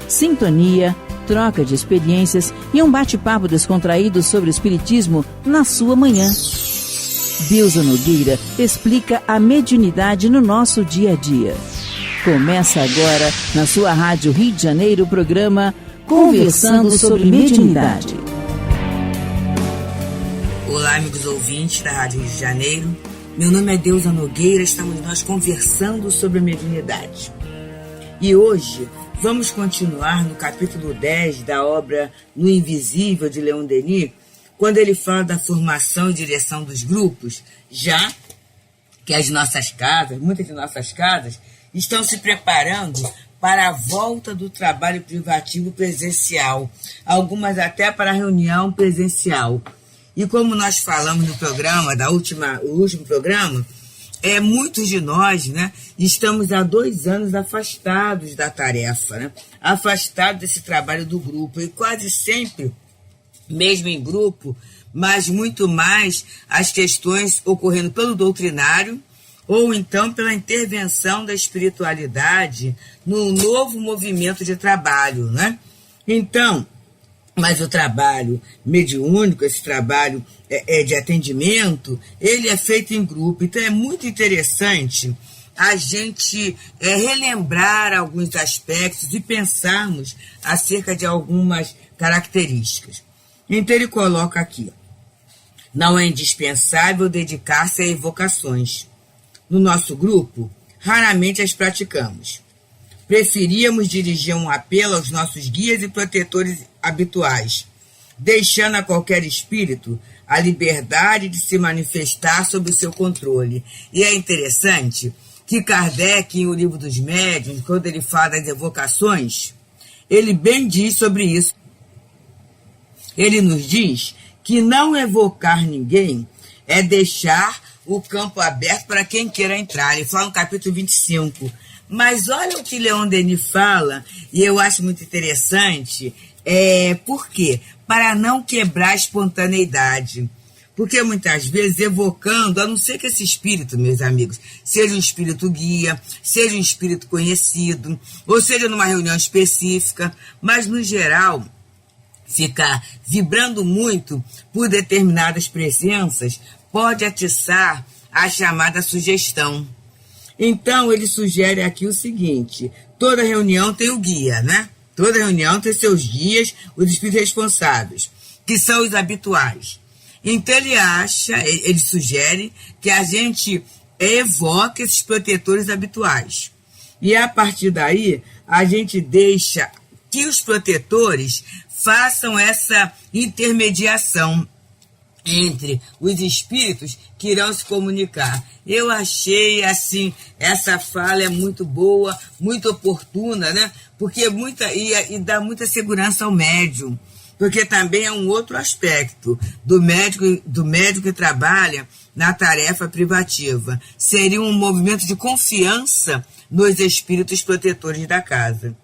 sintonia, troca de experiências e um bate-papo descontraído sobre o espiritismo na sua manhã. Deusa Nogueira explica a mediunidade no nosso dia a dia. Começa agora, na sua Rádio Rio de Janeiro, o programa Conversando sobre Mediunidade. Olá, amigos ouvintes da Rádio Rio de Janeiro. Meu nome é Deusa Nogueira, estamos nós conversando sobre a mediunidade. E hoje vamos continuar no capítulo 10 da obra No Invisível, de Leon Denis, quando ele fala da formação e direção dos grupos, já que as nossas casas, muitas de nossas casas, estão se preparando para a volta do trabalho privativo presencial, algumas até para a reunião presencial. E como nós falamos no programa, o último programa, muitos de nós, né, estamos há 2 anos afastados da tarefa, né, afastados desse trabalho do grupo, e quase sempre, mesmo em grupo, mas muito mais as questões ocorrendo pelo doutrinário, ou então pela intervenção da espiritualidade num novo movimento de trabalho, né? Então, mas o trabalho mediúnico, esse trabalho de atendimento, ele é feito em grupo. Então é muito interessante a gente relembrar alguns aspectos e pensarmos acerca de algumas características. Então ele coloca aqui: não é indispensável dedicar-se a evocações. No nosso grupo, raramente as praticamos. Preferíamos dirigir um apelo aos nossos guias e protetores habituais, deixando a qualquer espírito a liberdade de se manifestar sob o seu controle. E é interessante que Kardec, em O Livro dos Médiuns, quando ele fala das evocações, ele bem diz sobre isso. Ele nos diz que não evocar ninguém é deixar o campo aberto para quem queira entrar. Ele fala no capítulo 25. Mas olha o que Leon Denis fala, e eu acho muito interessante. Por quê? Para não quebrar a espontaneidade. Porque muitas vezes evocando, a não ser que esse espírito, meus amigos, seja um espírito guia, seja um espírito conhecido, ou seja numa reunião específica, mas no geral, ficar vibrando muito por determinadas presenças pode atiçar a chamada sugestão. Então, ele sugere aqui o seguinte: toda reunião tem o guia, né? Toda reunião tem seus guias, os espíritos responsáveis, que são os habituais. Então, ele sugere que a gente evoque esses protetores habituais. E, a partir daí, a gente deixa que os protetores façam essa intermediação entre os espíritos que irão se comunicar. Eu achei, assim, essa fala é muito boa, muito oportuna, né? Porque e dá muita segurança ao médium. Porque também é um outro aspecto do médico que trabalha na tarefa privativa. Seria um movimento de confiança nos espíritos protetores da casa.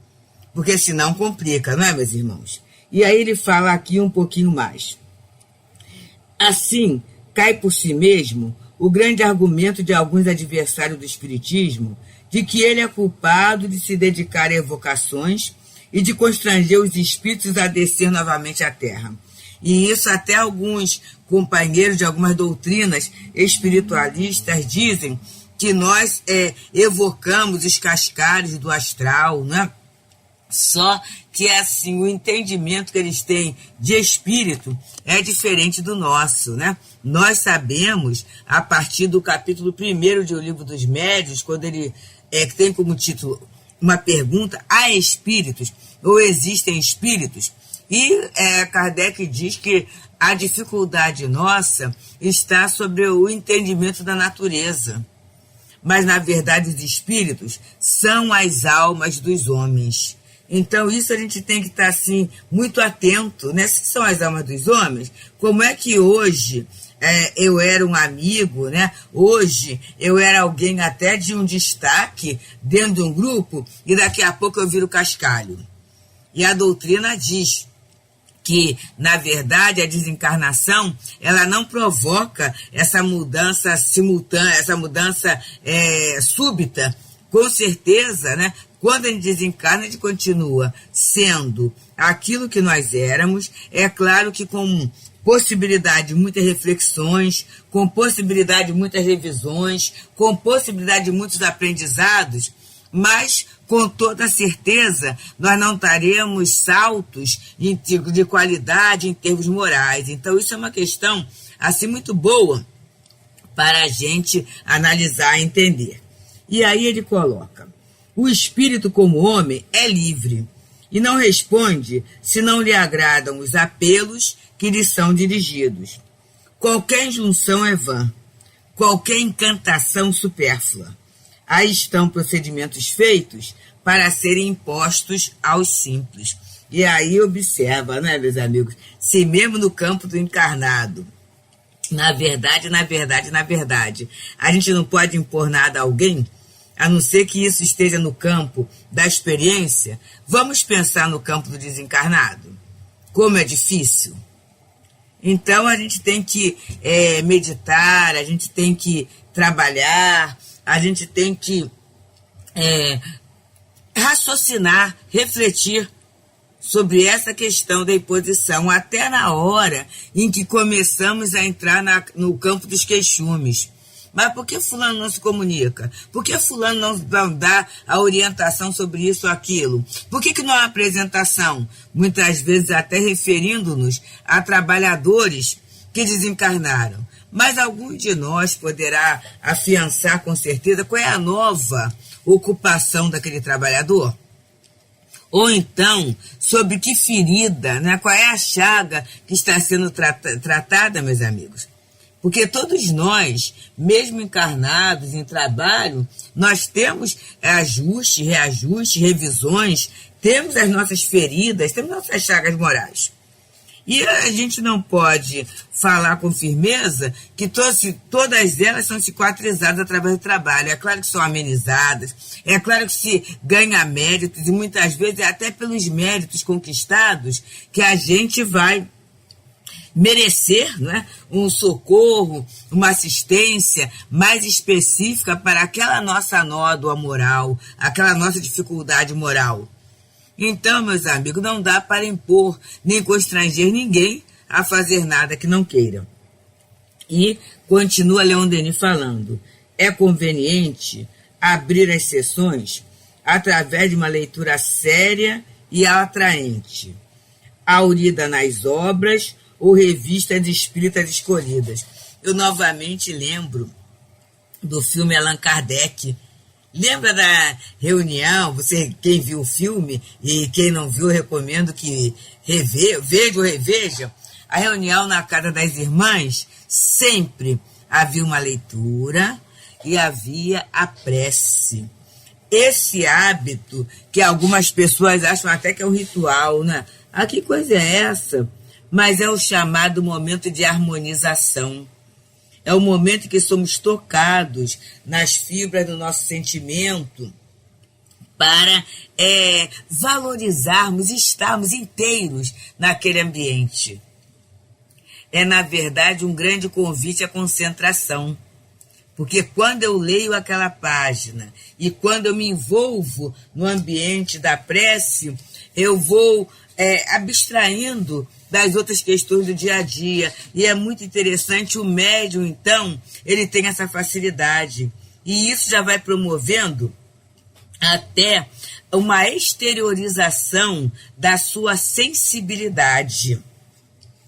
Porque senão complica, não é, meus irmãos? E aí ele fala aqui um pouquinho mais. Assim, cai por si mesmo o grande argumento de alguns adversários do espiritismo de que ele é culpado de se dedicar a evocações e de constranger os espíritos a descer novamente à Terra. E isso até alguns companheiros de algumas doutrinas espiritualistas dizem que nós evocamos os cascalhos do astral, né? Só que assim, o entendimento que eles têm de espírito é diferente do nosso, né? Nós sabemos, a partir do capítulo 1 de O Livro dos Médiuns, quando ele tem como título uma pergunta: há espíritos ou existem espíritos? E Kardec diz que a dificuldade nossa está sobre o entendimento da natureza. Mas, na verdade, os espíritos são as almas dos homens. Então, isso a gente tem que estar, assim, muito atento, né? Se são as almas dos homens, como é que hoje eu era um amigo, né? Hoje eu era alguém até de um destaque dentro de um grupo e daqui a pouco eu viro cascalho. E a doutrina diz que, na verdade, a desencarnação, ela não provoca essa mudança simultânea, essa mudança súbita. Com certeza, né? Quando a gente desencarna, a gente continua sendo aquilo que nós éramos, é claro que com possibilidade de muitas reflexões, com possibilidade de muitas revisões, com possibilidade de muitos aprendizados, mas com toda certeza nós não daremos saltos de qualidade em termos morais. Então isso é uma questão assim muito boa para a gente analisar e entender. E aí ele coloca: o espírito como homem é livre e não responde se não lhe agradam os apelos que lhe são dirigidos. Qualquer injunção é vã, qualquer encantação supérflua. Aí estão procedimentos feitos para serem impostos aos simples. E aí observa, né, meus amigos, se mesmo no campo do encarnado, na verdade, a gente não pode impor nada a alguém, a não ser que isso esteja no campo da experiência, vamos pensar no campo do desencarnado. Como é difícil. Então a gente tem que meditar, a gente tem que trabalhar, a gente tem que raciocinar, refletir sobre essa questão da imposição, até na hora em que começamos a entrar no campo dos queixumes. Mas por que fulano não se comunica? Por que fulano não dá a orientação sobre isso ou aquilo? Por que não há apresentação? Muitas vezes até referindo-nos a trabalhadores que desencarnaram. Mas algum de nós poderá afiançar com certeza qual é a nova ocupação daquele trabalhador? Ou então, sobre que ferida, né? Qual é a chaga que está sendo tratada, meus amigos? Porque todos nós, mesmo encarnados em trabalho, nós temos ajustes, reajustes, revisões, temos as nossas feridas, temos nossas chagas morais. E a gente não pode falar com firmeza que todas elas são cicatrizadas através do trabalho. É claro que são amenizadas, é claro que se ganha méritos, e muitas vezes é até pelos méritos conquistados que a gente vai merecer, né, um socorro, uma assistência mais específica para aquela nossa nódoa moral, aquela nossa dificuldade moral. Então, meus amigos, não dá para impor nem constranger ninguém a fazer nada que não queira. E continua Leon Denis falando: é conveniente abrir as sessões através de uma leitura séria e atraente, aurida nas obras ou revistas espíritas escolhidas. Eu novamente lembro do filme Allan Kardec. Lembra da reunião? Quem viu o filme e quem não viu, eu recomendo que veja ou reveja. A reunião na casa das irmãs, sempre havia uma leitura e havia a prece. Esse hábito que algumas pessoas acham até que é um ritual, né? Ah, que coisa é essa? Mas é o chamado momento de harmonização. É o momento em que somos tocados nas fibras do nosso sentimento para valorizarmos e estarmos inteiros naquele ambiente. É, na verdade, um grande convite à concentração. Porque quando eu leio aquela página e quando eu me envolvo no ambiente da prece, eu vou abstraindo das outras questões do dia a dia. E é muito interessante, o médium, então, ele tem essa facilidade. E isso já vai promovendo até uma exteriorização da sua sensibilidade.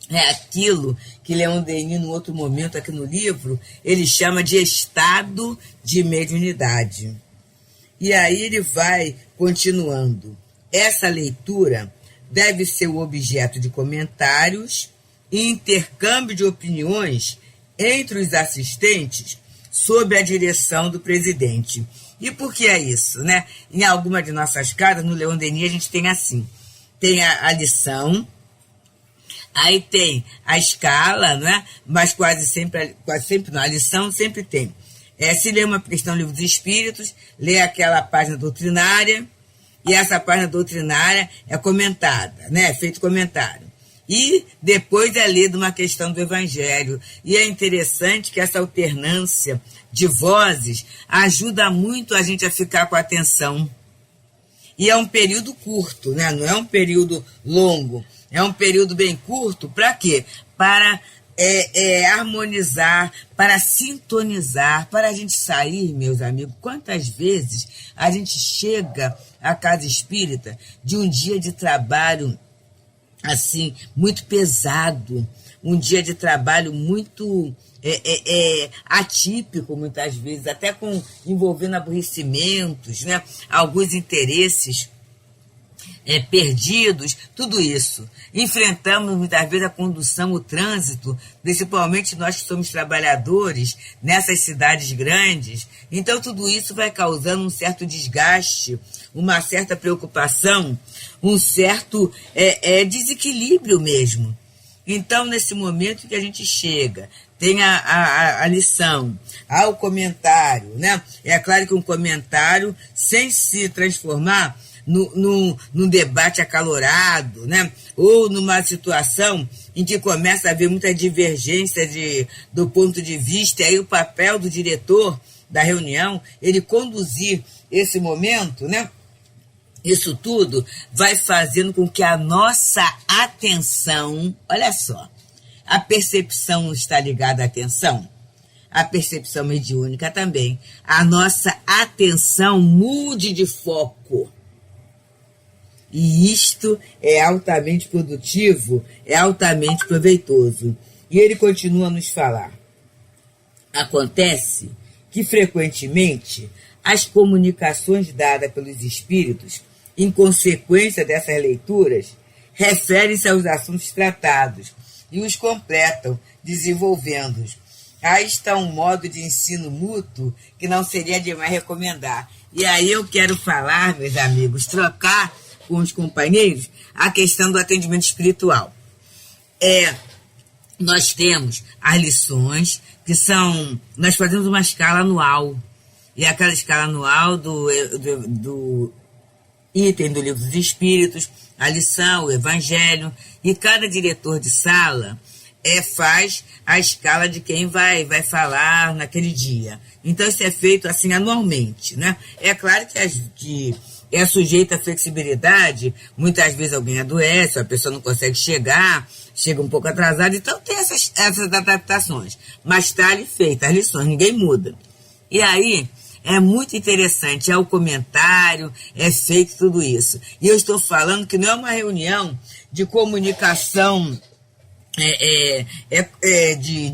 É aquilo que Leon Denis, no outro momento aqui no livro, ele chama de estado de mediunidade. E aí ele vai continuando. Essa leitura deve ser o objeto de comentários e intercâmbio de opiniões entre os assistentes sob a direção do presidente. E por que é isso, né? Em alguma de nossas casas, no Leon Denis, a gente tem assim. Tem a lição, aí tem a escala, né? Mas quase sempre não, a lição sempre tem. Se lê uma questão do Livro dos Espíritos, lê aquela página doutrinária, e essa página doutrinária é comentada, né? É feito comentário. E depois é lida uma questão do Evangelho. E é interessante que essa alternância de vozes ajuda muito a gente a ficar com atenção. E é um período curto, né? Não é um período longo. É um período bem curto. Para quê? Para harmonizar, para sintonizar, para a gente sair, meus amigos. Quantas vezes a gente chega à casa espírita de um dia de trabalho assim, muito pesado, um dia de trabalho muito atípico, muitas vezes, até envolvendo aborrecimentos, né? Alguns interesses perdidos, tudo isso. Enfrentamos muitas vezes a condução, o trânsito, principalmente nós que somos trabalhadores nessas cidades grandes. Então tudo isso vai causando um certo desgaste, uma certa preocupação, um certo desequilíbrio mesmo. Então, nesse momento que a gente chega, tem a lição, há o comentário, né? É claro que um comentário, sem se transformar num debate acalorado, né? Ou numa situação em que começa a haver muita divergência do ponto de vista, e aí o papel do diretor da reunião, ele conduzir esse momento, né? Isso tudo vai fazendo com que a nossa atenção, olha só, a percepção não está ligada à atenção, a percepção mediúnica também, a nossa atenção mude de foco. E isto é altamente produtivo, é altamente proveitoso. E ele continua a nos falar. Acontece que, frequentemente, as comunicações dadas pelos espíritos, em consequência dessas leituras, referem-se aos assuntos tratados e os completam, desenvolvendo-os. Aí está um modo de ensino mútuo que não seria demais recomendar. E aí eu quero falar, meus amigos, trocar com os companheiros a questão do atendimento espiritual. Nós temos as lições que são... Nós fazemos uma escala anual. E aquela escala anual do item do Livro dos Espíritos, a lição, o Evangelho, e cada diretor de sala faz a escala de quem vai falar naquele dia. Então, isso é feito assim anualmente, né? É claro que é sujeito à flexibilidade, muitas vezes alguém adoece, a pessoa não consegue chega um pouco atrasada, então tem essas adaptações. Mas está ali feita as lições, ninguém muda. E aí... é muito interessante, é o comentário, é feito tudo isso. E eu estou falando que não é uma reunião de comunicação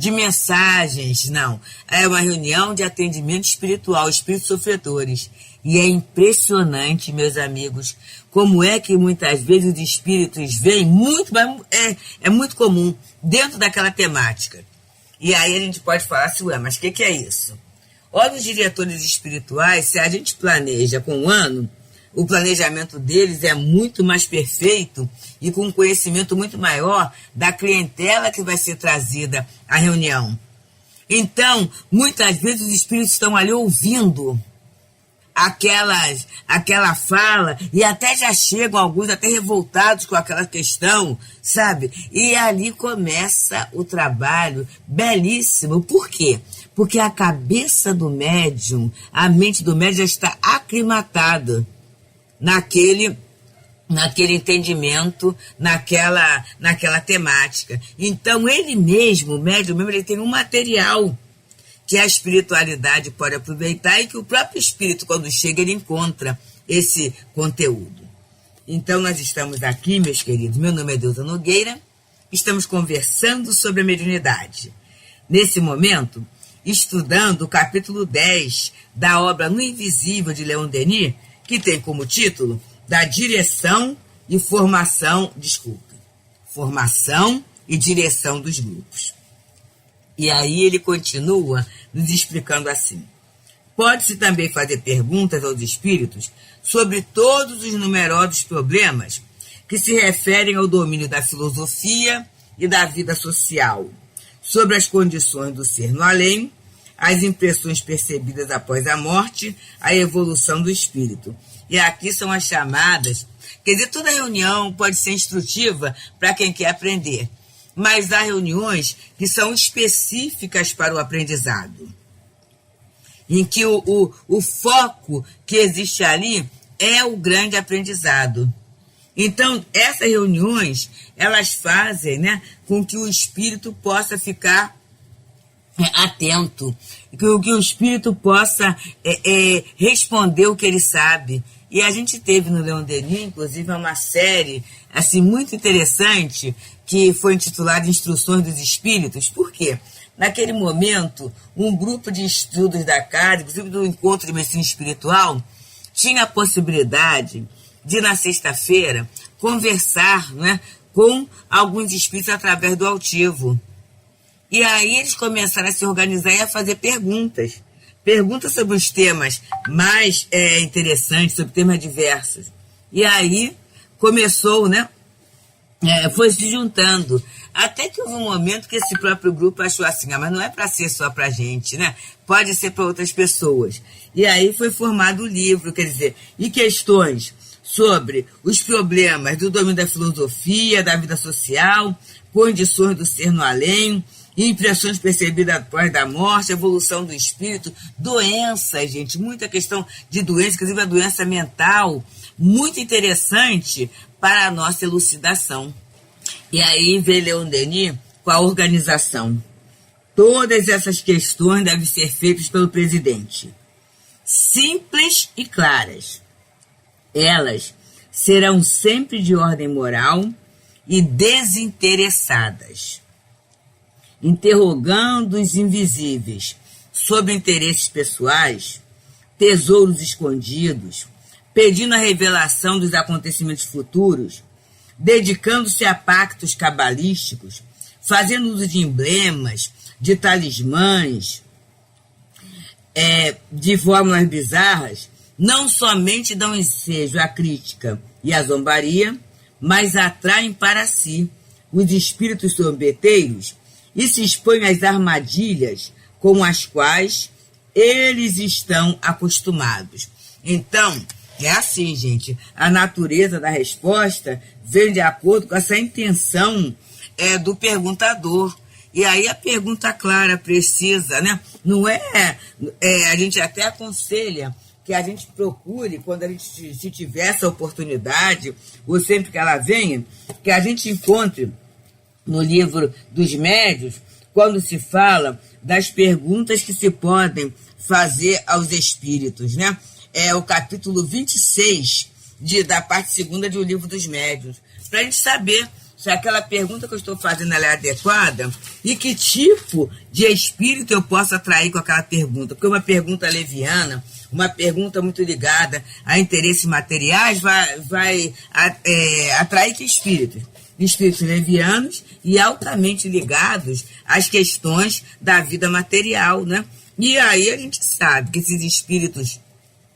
de mensagens, não. É uma reunião de atendimento espiritual, espíritos sofredores. E é impressionante, meus amigos, como é que muitas vezes os espíritos vêm muito, mas é muito comum, dentro daquela temática. E aí a gente pode falar assim, mas o que é isso? Olha, os diretores espirituais, se a gente planeja com um ano, o planejamento deles é muito mais perfeito e com um conhecimento muito maior da clientela que vai ser trazida à reunião. Então, muitas vezes os espíritos estão ali ouvindo aquela fala e até já chegam alguns até revoltados com aquela questão, sabe? E ali começa o trabalho belíssimo. Por quê? Porque a cabeça do médium, a mente do médium já está aclimatada naquele entendimento, naquela temática. Então, ele mesmo, o médium mesmo, ele tem um material que a espiritualidade pode aproveitar e que o próprio espírito, quando chega, ele encontra esse conteúdo. Então, nós estamos aqui, meus queridos, meu nome é Deusa Nogueira, estamos conversando sobre a mediunidade. Nesse momento, estudando o capítulo 10 da obra No Invisível, de Leon Denis, que tem como título da direção e formação e direção dos grupos. E aí ele continua nos explicando assim. Pode-se também fazer perguntas aos espíritos sobre todos os numerosos problemas que se referem ao domínio da filosofia e da vida social, sobre as condições do ser no além, as impressões percebidas após a morte, a evolução do espírito. E aqui são as chamadas, quer dizer, toda reunião pode ser instrutiva para quem quer aprender, mas há reuniões que são específicas para o aprendizado, em que o foco que existe ali é o grande aprendizado. Então, essas reuniões, elas fazem, né, com que o espírito possa ficar atento, que o espírito possa responder o que ele sabe. E a gente teve no Leon Denis, inclusive, uma série assim, muito interessante, que foi intitulada Instruções dos Espíritos. Por quê? Naquele momento, um grupo de estudos da casa, inclusive do Encontro de Medicina Espiritual, tinha a possibilidade de, na sexta-feira, conversar, né, com alguns espíritos através do altivo. E aí eles começaram a se organizar e a fazer perguntas. Perguntas sobre os temas mais interessantes, sobre temas diversos. E aí começou, né? Foi se juntando. Até que houve um momento que esse próprio grupo achou assim, mas não é para ser só para a gente, né? Pode ser para outras pessoas. E aí foi formado o livro, quer dizer, e questões sobre os problemas do domínio da filosofia, da vida social, condições do ser no além, impressões percebidas após da morte, evolução do espírito, doenças, gente, muita questão de doença, inclusive a doença mental, muito interessante para a nossa elucidação. E aí veio Leon Denis com a organização. Todas essas questões devem ser feitas pelo presidente. Simples e claras. Elas serão sempre de ordem moral e desinteressadas, interrogando os invisíveis sobre interesses pessoais, tesouros escondidos, pedindo a revelação dos acontecimentos futuros, dedicando-se a pactos cabalísticos, fazendo uso de emblemas, de talismãs, de fórmulas bizarras, não somente dão ensejo à crítica e à zombaria, mas atraem para si os espíritos sombeteiros e se expõem às armadilhas com as quais eles estão acostumados. Então, é assim, gente, a natureza da resposta vem de acordo com essa intenção do perguntador. E aí a pergunta clara, precisa, né? Não a gente até aconselha que a gente procure, quando a gente se tiver essa oportunidade, ou sempre que ela venha, que a gente encontre no livro dos médiuns, quando se fala das perguntas que se podem fazer aos espíritos, né? É o capítulo 26 da parte 2ª do livro dos médiuns, para a gente saber se aquela pergunta que eu estou fazendo ela é adequada e que tipo de espírito eu posso atrair com aquela pergunta. Porque uma pergunta leviana, uma pergunta muito ligada a interesses materiais vai atrair que espíritos? Espíritos levianos e altamente ligados às questões da vida material, né? E aí a gente sabe que esses espíritos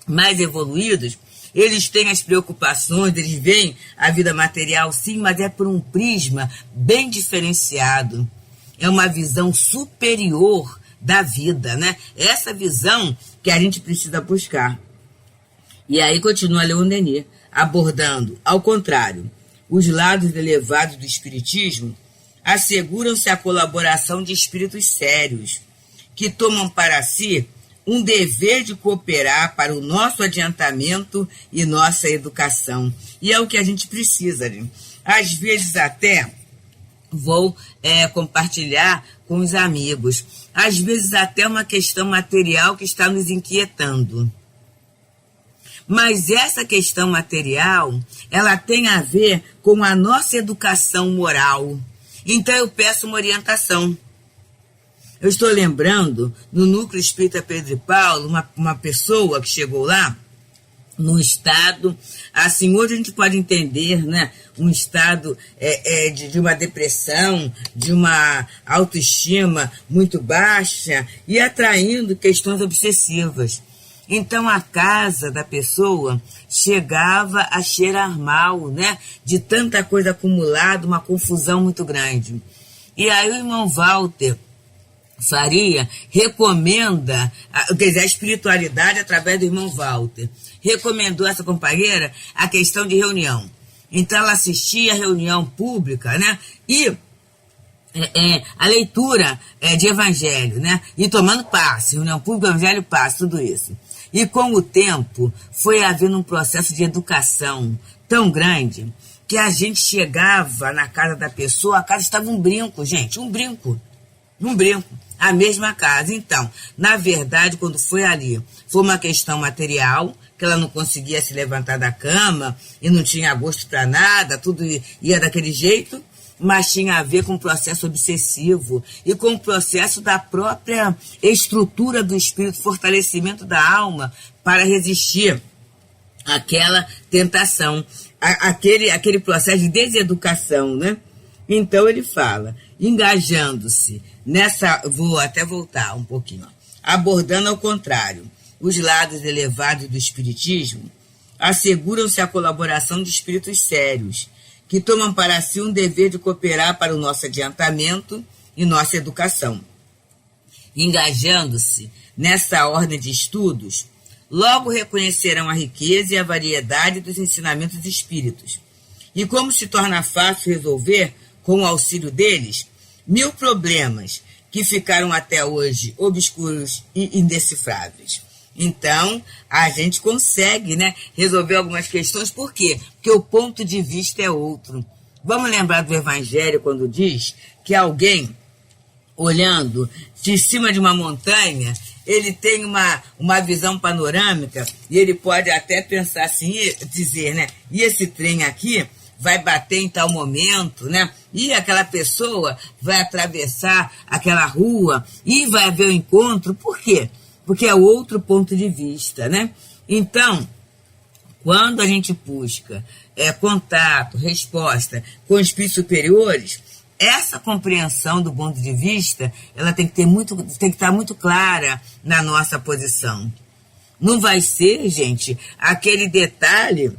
mais evoluídos, eles têm as preocupações, eles veem a vida material, sim, mas é por um prisma bem diferenciado. É uma visão superior da vida, né? Essa visão que a gente precisa buscar. E aí continua Leon Denis, abordando, ao contrário, os lados elevados do espiritismo, asseguram-se a colaboração de espíritos sérios, que tomam para si um dever de cooperar para o nosso adiantamento e nossa educação. E é o que a gente precisa, né? Às vezes até vou compartilhar com os amigos. Às vezes até uma questão material que está nos inquietando. Mas essa questão material, ela tem a ver com a nossa educação moral. Então eu peço uma orientação. Eu estou lembrando, no Núcleo Espírita Pedro e Paulo, uma pessoa que chegou lá, num estado, assim, hoje a gente pode entender, né, um estado de uma depressão, de uma autoestima muito baixa e atraindo questões obsessivas. Então a casa da pessoa chegava a cheirar mal, né, de tanta coisa acumulada, uma confusão muito grande. E aí o irmão Walter Faria recomenda, quer dizer, a espiritualidade através do irmão Walter, recomendou a essa companheira a questão de reunião. Então ela assistia a reunião pública, né? E a leitura de evangelho, né? E tomando passe, reunião pública, evangelho, passe, tudo isso. E com o tempo foi havendo um processo de educação tão grande que a gente chegava na casa da pessoa, a casa estava um brinco, gente, um brinco, a mesma casa. Então, na verdade, quando foi ali, foi uma questão material, que ela não conseguia se levantar da cama e não tinha gosto para nada, tudo ia daquele jeito, mas tinha a ver com o processo obsessivo e com o processo da própria estrutura do espírito, fortalecimento da alma para resistir àquela tentação, aquele processo de deseducação, né? Então ele fala, engajando-se nessa, vou até voltar um pouquinho, abordando ao contrário, os lados elevados do espiritismo, asseguram-se a colaboração de espíritos sérios, que tomam para si um dever de cooperar para o nosso adiantamento e nossa educação. Engajando-se nessa ordem de estudos, logo reconhecerão a riqueza e a variedade dos ensinamentos espíritos. E como se torna fácil resolver, com o auxílio deles, 1000 problemas que ficaram até hoje obscuros e indecifráveis. Então, a gente consegue, né, resolver algumas questões. Por quê? Porque o ponto de vista é outro. Vamos lembrar do Evangelho quando diz que alguém, olhando de cima de uma montanha, ele tem uma visão panorâmica e ele pode até pensar assim, dizer, né, e esse trem aqui vai bater em tal momento, né? E aquela pessoa vai atravessar aquela rua e vai haver um encontro. Por quê? Porque é outro ponto de vista, né? Então, quando a gente busca contato, resposta com espíritos superiores, essa compreensão do ponto de vista, ela tem que estar muito clara na nossa posição. Não vai ser, gente, aquele detalhe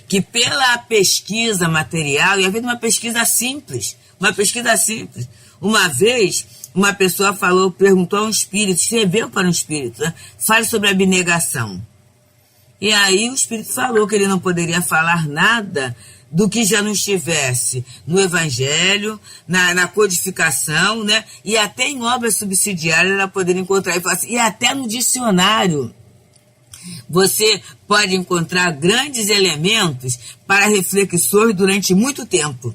que pela pesquisa material, e às vezes uma pesquisa simples, uma vez uma pessoa perguntou a um espírito, escreveu para um espírito, né? Fale sobre abnegação. E aí o espírito falou que ele não poderia falar nada do que já não estivesse no Evangelho, na codificação, né? E até em obras subsidiárias ela poderia encontrar, e até no dicionário. Você pode encontrar grandes elementos para reflexões durante muito tempo.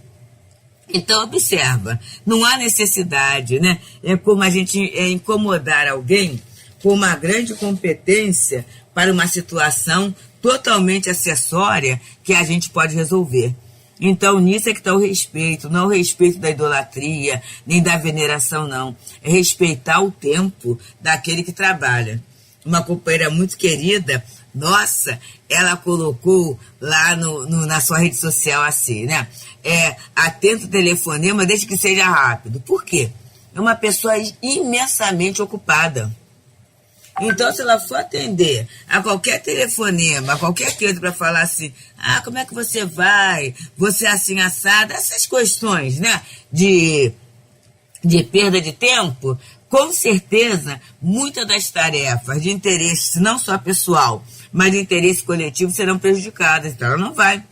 Então, observa, não há necessidade, né? É como a gente incomodar alguém com uma grande competência para uma situação totalmente acessória que a gente pode resolver. Então, nisso é que está o respeito, não o respeito da idolatria, nem da veneração, não. É respeitar o tempo daquele que trabalha. Uma companheira muito querida, nossa, ela colocou lá na sua rede social assim, né? Atento telefonema desde que seja rápido. Por quê? É uma pessoa imensamente ocupada. Então, se ela for atender a qualquer telefonema, a qualquer coisa para falar assim, como é que você vai? Você é assim assada? Essas questões, né? De perda de tempo, com certeza, muitas das tarefas de interesse, não só pessoal, mas de interesse coletivo, serão prejudicadas. Então, ela não vai.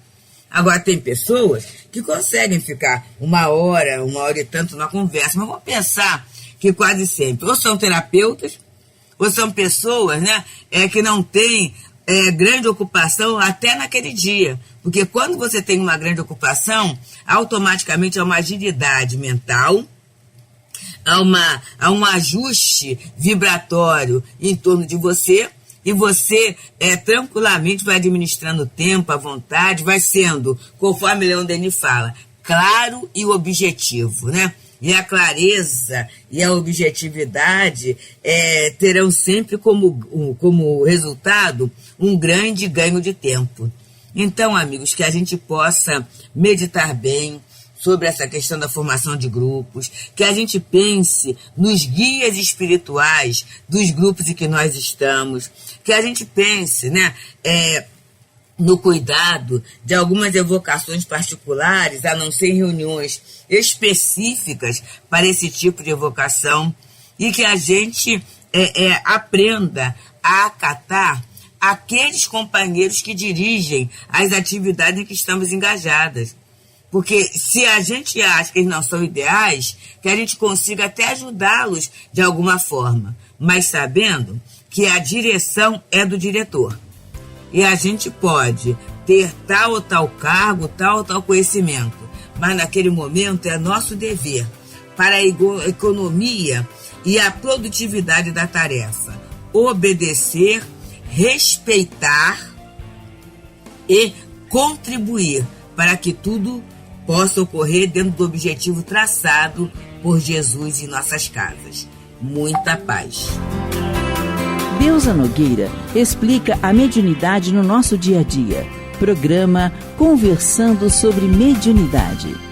Agora, tem pessoas que conseguem ficar uma hora e tanto na conversa, mas vamos pensar que quase sempre, ou são terapeutas, ou são pessoas, né, que não têm grande ocupação até naquele dia. Porque quando você tem uma grande ocupação, automaticamente há uma agilidade mental, há um ajuste vibratório em torno de você, e você tranquilamente vai administrando o tempo, a vontade, vai sendo, conforme Leon Denis fala, claro e objetivo, né? E a clareza e a objetividade terão sempre como resultado um grande ganho de tempo. Então, amigos, que a gente possa meditar bem sobre essa questão da formação de grupos, que a gente pense nos guias espirituais dos grupos em que nós estamos, que a gente pense, né, no cuidado de algumas evocações particulares, a não ser em reuniões específicas para esse tipo de evocação, e que a gente aprenda a acatar aqueles companheiros que dirigem as atividades em que estamos engajadas. Porque se a gente acha que eles não são ideais, que a gente consiga até ajudá-los de alguma forma, mas sabendo que a direção é do diretor. E a gente pode ter tal ou tal cargo, tal ou tal conhecimento, mas naquele momento é nosso dever para a economia e a produtividade da tarefa obedecer, respeitar e contribuir para que tudo possa ocorrer dentro do objetivo traçado por Jesus em nossas casas. Muita paz. Deusa Nogueira explica a mediunidade no nosso dia a dia. Programa Conversando sobre Mediunidade.